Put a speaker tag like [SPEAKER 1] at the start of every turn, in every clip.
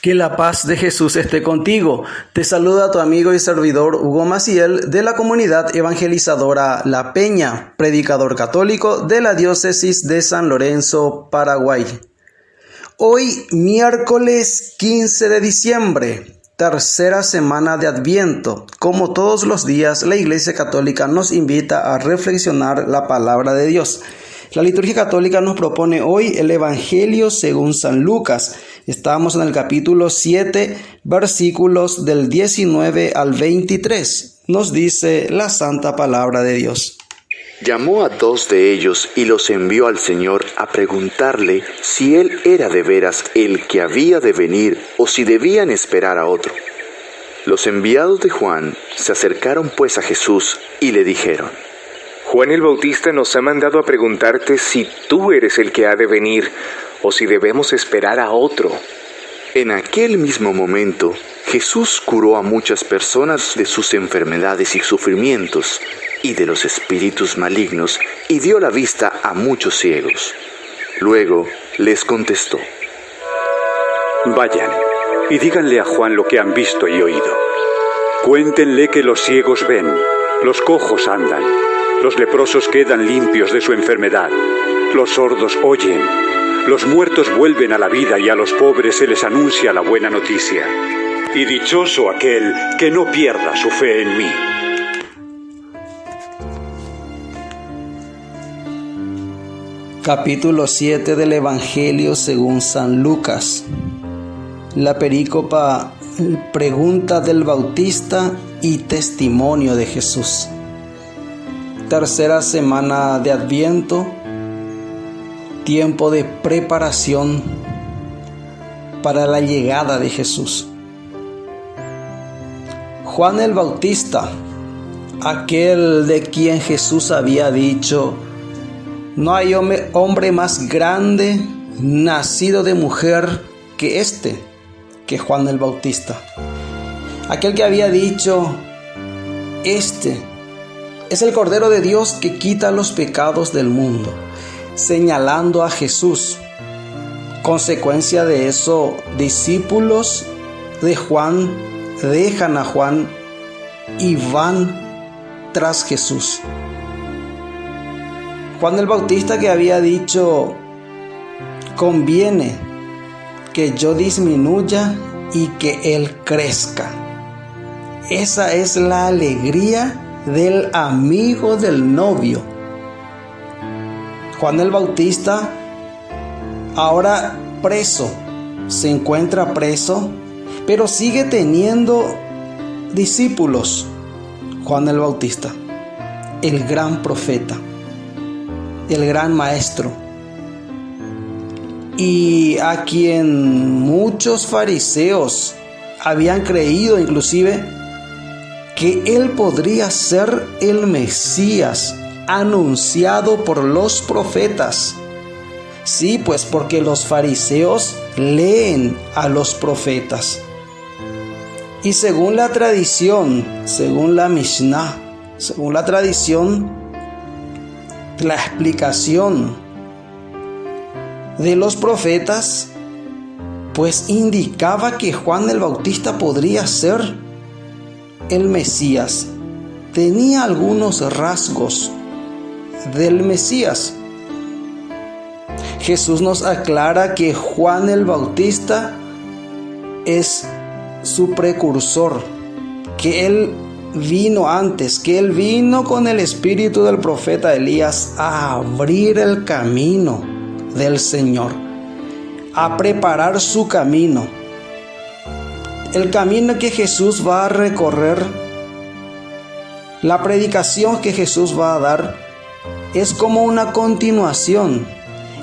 [SPEAKER 1] Que la paz de Jesús esté contigo. Te saluda tu amigo y servidor Hugo Maciel de la comunidad evangelizadora La Peña, predicador católico de la diócesis de San Lorenzo, Paraguay. Hoy, miércoles 15 de diciembre, tercera semana de Adviento. Como todos los días, la Iglesia Católica nos invita a reflexionar la palabra de Dios. La liturgia católica nos propone hoy el Evangelio según San Lucas. Estamos en el capítulo 7, versículos del 19 al 23. Nos dice la santa palabra de Dios.
[SPEAKER 2] Llamó a 2 de ellos y los envió al Señor a preguntarle si Él era de veras el que había de venir o si debían esperar a otro. Los enviados de Juan se acercaron pues a Jesús y le dijeron:
[SPEAKER 3] Juan el Bautista nos ha mandado a preguntarte si tú eres el que ha de venir o si debemos esperar a otro.
[SPEAKER 2] En aquel mismo momento, Jesús curó a muchas personas de sus enfermedades y sufrimientos y de los espíritus malignos y dio la vista a muchos ciegos. Luego les contestó:
[SPEAKER 4] Vayan y díganle a Juan lo que han visto y oído. Cuéntenle que los ciegos ven, los cojos andan, los leprosos quedan limpios de su enfermedad, los sordos oyen, los muertos vuelven a la vida y a los pobres se les anuncia la buena noticia. Y dichoso aquel que no pierda su fe en mí.
[SPEAKER 1] Capítulo 7 del Evangelio según San Lucas. La perícopa pregunta del Bautista y testimonio de Jesús. Tercera semana de Adviento, tiempo de preparación para la llegada de Jesús. Juan el Bautista, aquel de quien Jesús había dicho: no hay hombre más grande nacido de mujer que Juan el Bautista. Aquel que había dicho: este es el Cordero de Dios que quita los pecados del mundo, señalando a Jesús. Consecuencia de eso, discípulos de Juan dejan a Juan y van tras Jesús. Juan el Bautista, que había dicho: conviene que yo disminuya y que Él crezca. Esa es la alegría del amigo del novio. Juan el Bautista, ahora preso, se encuentra preso, pero sigue teniendo discípulos. Juan el Bautista, el gran profeta, el gran maestro, y a quien muchos fariseos habían creído inclusive que él podría ser el Mesías anunciado por los profetas. Sí, pues porque los fariseos leen a los profetas. Y según la tradición, según la Mishnah, según la tradición, la explicación de los profetas, pues indicaba que Juan el Bautista podría ser el Mesías. Tenía algunos rasgos del Mesías. Jesús nos aclara que Juan el Bautista es su precursor, que él vino antes, que él vino con el espíritu del profeta Elías a abrir el camino del Señor, a preparar su camino. El camino que Jesús va a recorrer, la predicación que Jesús va a dar, es como una continuación.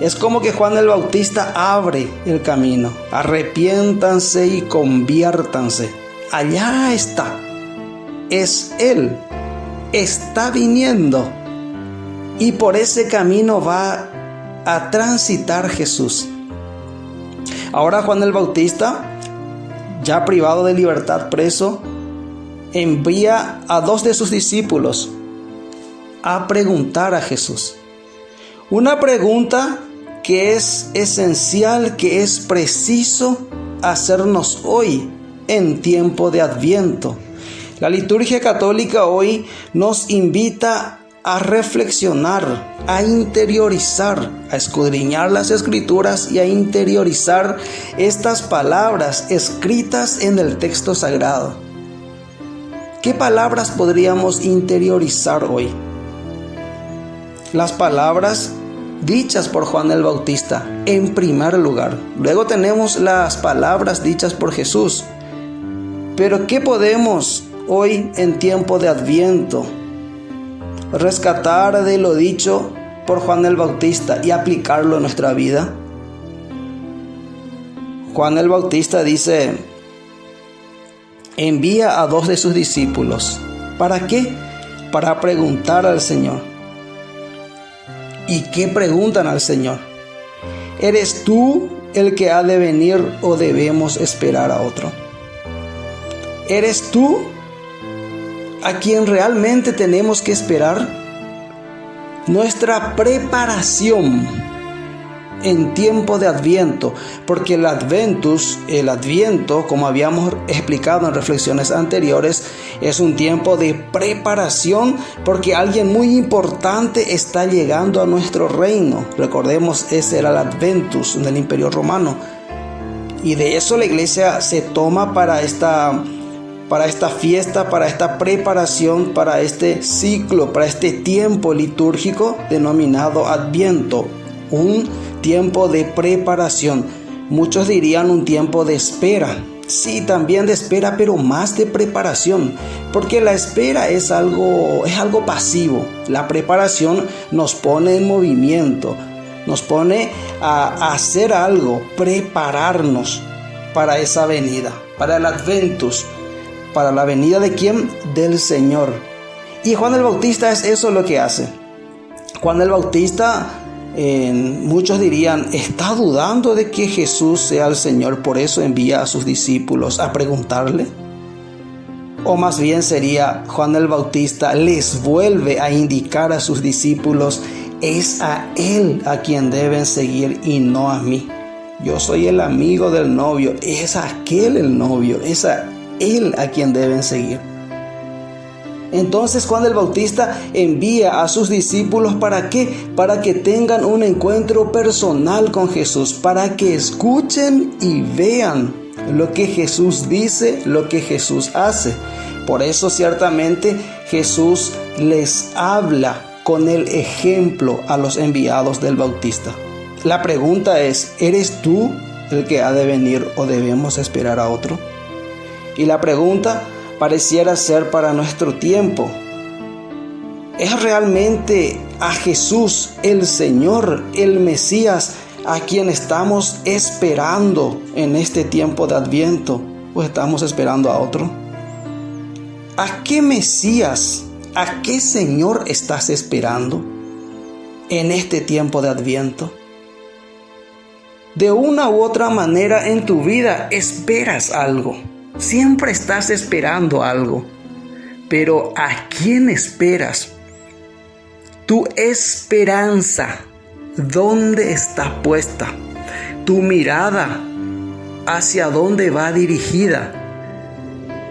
[SPEAKER 1] Es como que Juan el Bautista abre el camino. Arrepiéntanse y conviértanse. Allá está. Es Él. Está viniendo. Y por ese camino va a transitar Jesús. Ahora Juan el Bautista, ya privado de libertad, preso, envía a 2 de sus discípulos a preguntar a Jesús. Una pregunta que es esencial, que es preciso hacernos hoy en tiempo de Adviento. La liturgia católica hoy nos invita a reflexionar, a interiorizar, a escudriñar las Escrituras y a interiorizar estas palabras escritas en el texto sagrado. ¿Qué palabras podríamos interiorizar hoy? Las palabras dichas por Juan el Bautista en primer lugar. Luego tenemos las palabras dichas por Jesús. Pero ¿qué podemos hoy en tiempo de Adviento rescatar de lo dicho por Juan el Bautista y aplicarlo en nuestra vida? Juan el Bautista dice: envía a 2 de sus discípulos. ¿Para qué? Para preguntar al Señor. ¿Y qué preguntan al Señor? ¿Eres tú el que ha de venir o debemos esperar a otro? ¿Eres tú a quien realmente tenemos que esperar? Nuestra preparación en tiempo de Adviento, porque el Adviento, como habíamos explicado en reflexiones anteriores, es un tiempo de preparación porque alguien muy importante está llegando a nuestro reino. Recordemos, ese era el Adventus del Imperio Romano, y de eso la iglesia se toma para esta fiesta, para esta preparación, para este ciclo, para este tiempo litúrgico denominado Adviento, un tiempo de preparación. Muchos dirían un tiempo de espera. Sí, también de espera, pero más de preparación, porque la espera es algo pasivo. La preparación nos pone en movimiento, nos pone a hacer algo, prepararnos para esa venida, para el Adventus. ¿Para la venida de quién? Del Señor. Y Juan el Bautista es eso lo que hace. Juan el Bautista, muchos dirían, está dudando de que Jesús sea el Señor, por eso envía a sus discípulos a preguntarle. O más bien sería, Juan el Bautista les vuelve a indicar a sus discípulos, es a Él a quien deben seguir y no a mí. Yo soy el amigo del novio, es aquel el novio, es a Él a quien deben seguir. Entonces Juan el Bautista envía a sus discípulos, ¿para qué? Para que tengan un encuentro personal con Jesús, para que escuchen y vean lo que Jesús dice, lo que Jesús hace. Por eso ciertamente Jesús les habla con el ejemplo a los enviados del Bautista. La pregunta es, ¿eres tú el que ha de venir o debemos esperar a otro? Y la pregunta pareciera ser para nuestro tiempo: ¿es realmente a Jesús, el Señor, el Mesías, a quien estamos esperando en este tiempo de Adviento, o estamos esperando a otro? ¿A qué Mesías, a qué Señor estás esperando en este tiempo de Adviento? De una u otra manera en tu vida esperas algo. Siempre estás esperando algo, pero ¿a quién esperas? Tu esperanza, ¿dónde está puesta? Tu mirada, ¿hacia dónde va dirigida?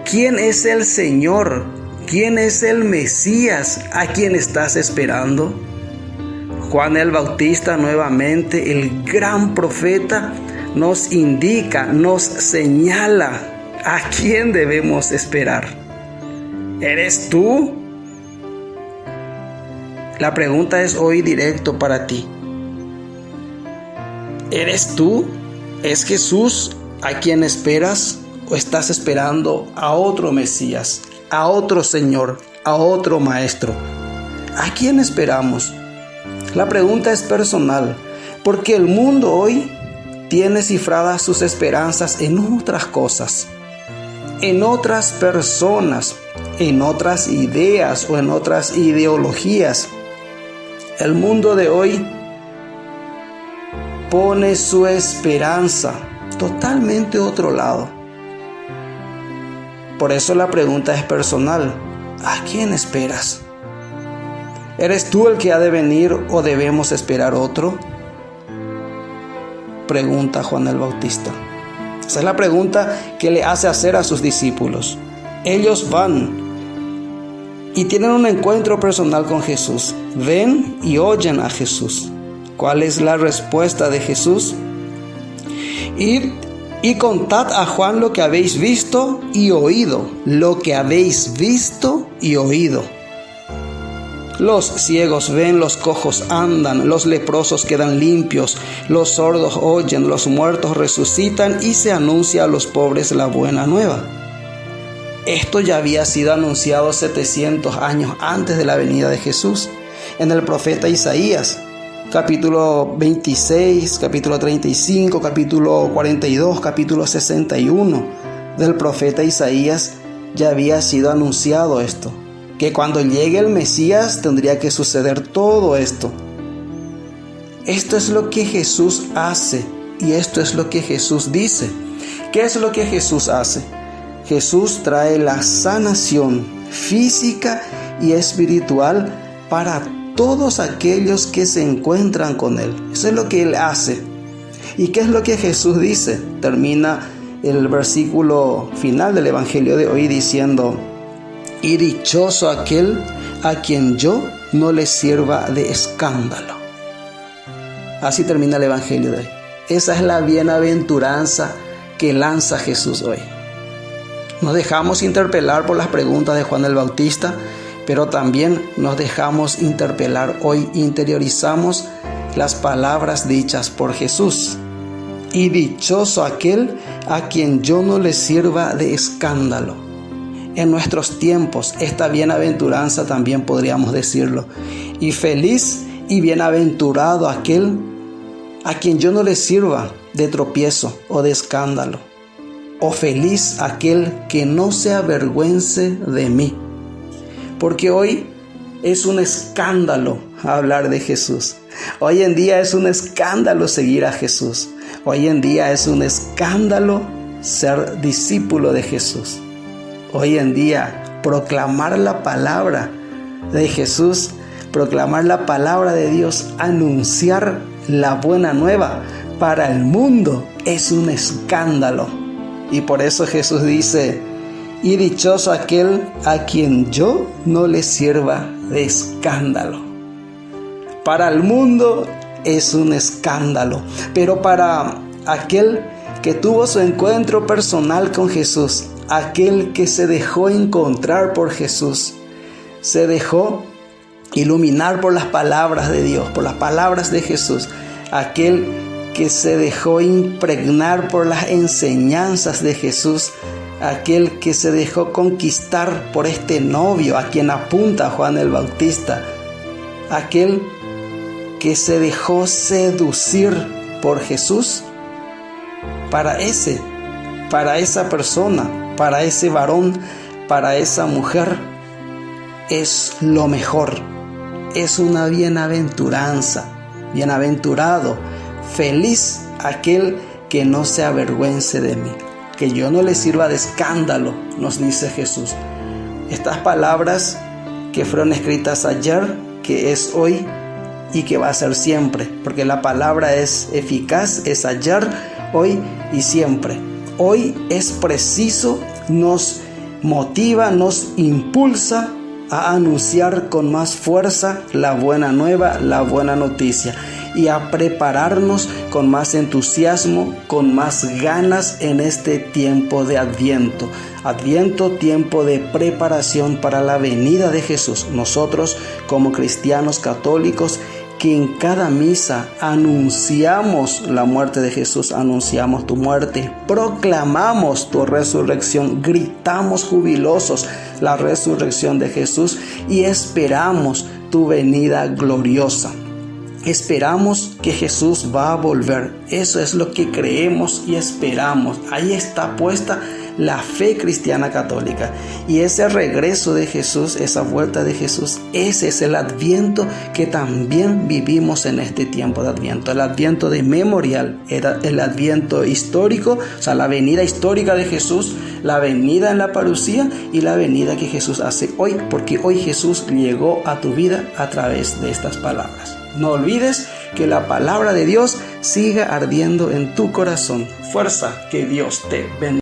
[SPEAKER 1] ¿Quién es el Señor? ¿Quién es el Mesías a quien estás esperando? Juan el Bautista, nuevamente, el gran profeta, nos indica, nos señala ¿a quién debemos esperar? ¿Eres tú? La pregunta es hoy directo para ti. ¿Eres tú? ¿Es Jesús a quien esperas o estás esperando a otro Mesías, a otro Señor, a otro Maestro? ¿A quién esperamos? La pregunta es personal, porque el mundo hoy tiene cifradas sus esperanzas en otras cosas, en otras personas, en otras ideas o en otras ideologías. El mundo de hoy pone su esperanza totalmente a otro lado. Por eso la pregunta es personal: ¿a quién esperas? ¿Eres tú el que ha de venir o debemos esperar otro? Pregunta Juan el Bautista. Esa es la pregunta que le hace hacer a sus discípulos. Ellos van y tienen un encuentro personal con Jesús. Ven y oyen a Jesús. ¿Cuál es la respuesta de Jesús? Id y contad a Juan lo que habéis visto y oído. Lo que habéis visto y oído. Los ciegos ven, los cojos andan, los leprosos quedan limpios, los sordos oyen, los muertos resucitan y se anuncia a los pobres la buena nueva. Esto ya había sido anunciado 700 años antes de la venida de Jesús en el profeta Isaías, capítulo 26, capítulo 35, capítulo 42, capítulo 61 del profeta Isaías ya había sido anunciado esto. Que cuando llegue el Mesías tendría que suceder todo esto. Esto es lo que Jesús hace y esto es lo que Jesús dice. ¿Qué es lo que Jesús hace? Jesús trae la sanación física y espiritual para todos aquellos que se encuentran con Él. Eso es lo que Él hace. ¿Y qué es lo que Jesús dice? Termina el versículo final del Evangelio de hoy diciendo: y dichoso aquel a quien yo no le sirva de escándalo. Así termina el Evangelio de hoy. Esa es la bienaventuranza que lanza Jesús hoy. Nos dejamos interpelar por las preguntas de Juan el Bautista, pero también nos dejamos interpelar hoy, interiorizamos las palabras dichas por Jesús. Y dichoso aquel a quien yo no le sirva de escándalo. En nuestros tiempos, esta bienaventuranza también podríamos decirlo. Y feliz y bienaventurado aquel a quien yo no le sirva de tropiezo o de escándalo. O feliz aquel que no se avergüence de mí. Porque hoy es un escándalo hablar de Jesús. Hoy en día es un escándalo seguir a Jesús. Hoy en día es un escándalo ser discípulo de Jesús. Hoy en día, proclamar la palabra de Jesús, proclamar la palabra de Dios, anunciar la buena nueva para el mundo es un escándalo. Y por eso Jesús dice: y dichoso aquel a quien yo no le sirva de escándalo. Para el mundo es un escándalo, pero para aquel que tuvo su encuentro personal con Jesús, aquel que se dejó encontrar por Jesús, se dejó iluminar por las palabras de Dios, por las palabras de Jesús, aquel que se dejó impregnar por las enseñanzas de Jesús, aquel que se dejó conquistar por este novio a quien apunta Juan el Bautista, aquel que se dejó seducir por Jesús, para esa persona, para ese varón, para esa mujer, es lo mejor. Es una bienaventuranza. Bienaventurado, feliz aquel que no se avergüence de mí, que yo no le sirva de escándalo, nos dice Jesús. Estas palabras que fueron escritas ayer, que es hoy y que va a ser siempre, porque la palabra es eficaz, es ayer, hoy y siempre. Hoy es preciso, nos motiva, nos impulsa a anunciar con más fuerza la buena nueva, la buena noticia, y a prepararnos con más entusiasmo, con más ganas en este tiempo de Adviento. Adviento, tiempo de preparación para la venida de Jesús. Nosotros, como cristianos católicos, que en cada misa anunciamos la muerte de Jesús, anunciamos tu muerte, proclamamos tu resurrección, gritamos jubilosos la resurrección de Jesús y esperamos tu venida gloriosa. Esperamos que Jesús va a volver. Eso es lo que creemos y esperamos. Ahí está puesta la fe cristiana católica. Y ese regreso de Jesús, esa vuelta de Jesús, ese es el Adviento que también vivimos en este tiempo de Adviento. El Adviento de memorial, era el Adviento histórico, o sea, la venida histórica de Jesús, la venida en la parucía y la venida que Jesús hace hoy, porque hoy Jesús llegó a tu vida a través de estas palabras. No olvides que la palabra de Dios siga ardiendo en tu corazón. Fuerza, que Dios te bendiga.